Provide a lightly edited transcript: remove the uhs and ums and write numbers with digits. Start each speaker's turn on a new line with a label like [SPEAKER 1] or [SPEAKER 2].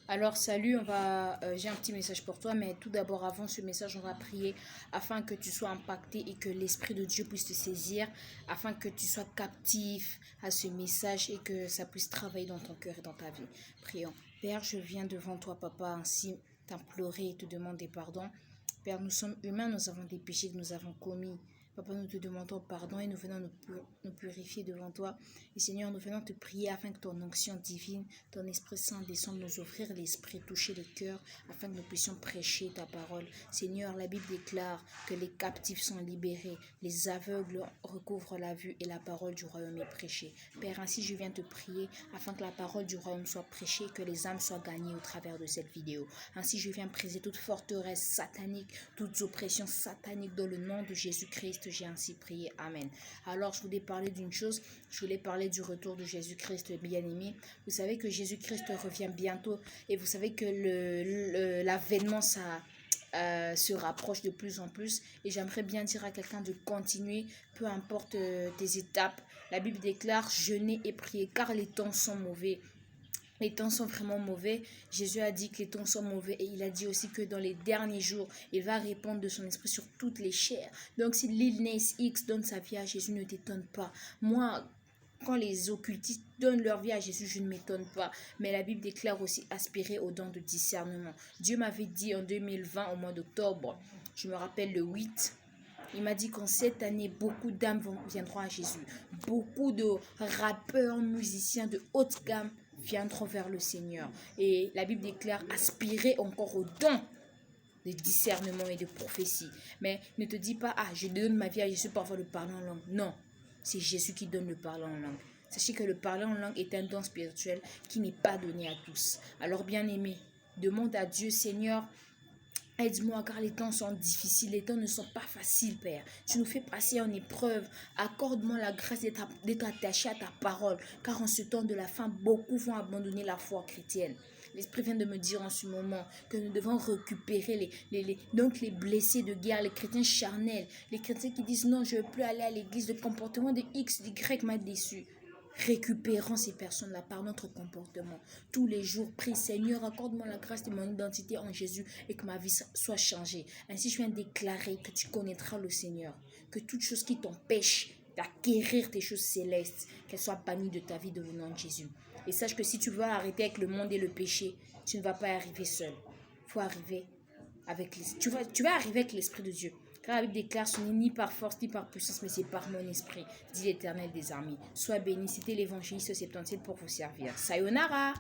[SPEAKER 1] Alors salut, j'ai un petit message pour toi, mais tout d'abord avant ce message, on va prier afin que tu sois impacté et que l'Esprit de Dieu puisse te saisir, afin que tu sois captif à ce message et que ça puisse travailler dans ton cœur et dans ta vie. Prions. Père, je viens devant toi, Papa, ainsi t'implorer et te demander pardon. Père, nous sommes humains, nous avons des péchés que nous avons commis. Papa, nous te demandons pardon et nous venons nous purifier devant toi. Et Seigneur, nous venons te prier afin que ton onction divine, ton Esprit Saint descende nous offrir l'Esprit, toucher les cœurs, afin que nous puissions prêcher ta parole. Seigneur, la Bible déclare que les captifs sont libérés, les aveugles recouvrent la vue et la parole du royaume est prêchée. Père, ainsi je viens te prier afin que la parole du royaume soit prêchée, que les âmes soient gagnées au travers de cette vidéo. Ainsi je viens briser toute forteresse satanique, toutes oppressions sataniques dans le nom de Jésus-Christ. J'ai ainsi prié. Amen. Alors, je voulais parler d'une chose. Je voulais parler du retour de Jésus-Christ bien-aimé. Vous savez que Jésus-Christ revient bientôt. Et vous savez que l'avènement, ça se rapproche de plus en plus. Et j'aimerais bien dire à quelqu'un de continuer, peu importe tes étapes. La Bible déclare, jeûner et prier, car les temps sont mauvais. Les temps sont vraiment mauvais. Jésus a dit que les temps sont mauvais et il a dit aussi que dans les derniers jours, il va répandre de son esprit sur toutes les chairs. Donc si Lil Nas X donne sa vie à Jésus, ne t'étonne pas. Moi, quand les occultistes donnent leur vie à Jésus, je ne m'étonne pas. Mais la Bible déclare aussi aspirer aux dons de discernement. Dieu m'avait dit en 2020, au mois d'octobre, je me rappelle le 8, il m'a dit qu'en cette année, beaucoup d'âmes viendront à Jésus. Beaucoup de rappeurs, musiciens de haute gamme viendront vers le Seigneur. Et la Bible déclare aspirer encore aux dons de discernement et de prophétie. Mais ne te dis pas, je donne ma vie à Jésus pour avoir le parler en langue. Non, c'est Jésus qui donne le parler en langue. Sachez que le parler en langue est un don spirituel qui n'est pas donné à tous. Alors bien aimé, demande à Dieu, Seigneur, aide-moi car les temps sont difficiles, les temps ne sont pas faciles, Père. Tu nous fais passer en épreuve. Accorde-moi la grâce d'être attaché à ta parole, car en ce temps de la fin, beaucoup vont abandonner la foi chrétienne. L'Esprit vient de me dire en ce moment que nous devons récupérer donc les blessés de guerre, les chrétiens charnels, les chrétiens qui disent non, je ne veux plus aller à l'église, le comportement de X, Y m'a déçu. Récupérons ces personnes-là par notre comportement. Tous les jours, prie Seigneur, accorde-moi la grâce de mon identité en Jésus et que ma vie soit changée. Ainsi, je viens déclarer que tu connaîtras le Seigneur, que toute chose qui t'empêche d'acquérir tes choses célestes, qu'elles soient bannies de ta vie dans le nom de Jésus. Et sache que si tu veux arrêter avec le monde et le péché, tu ne vas pas y arriver seul. Il faut arriver avec tu vas arriver avec l'Esprit de Dieu. Car la Bible déclare, ce n'est ni par force ni par puissance, mais c'est par mon esprit, dit l'Éternel des armées. Sois béni, c'était l'évangéliste 77 pour vous servir. Sayonara!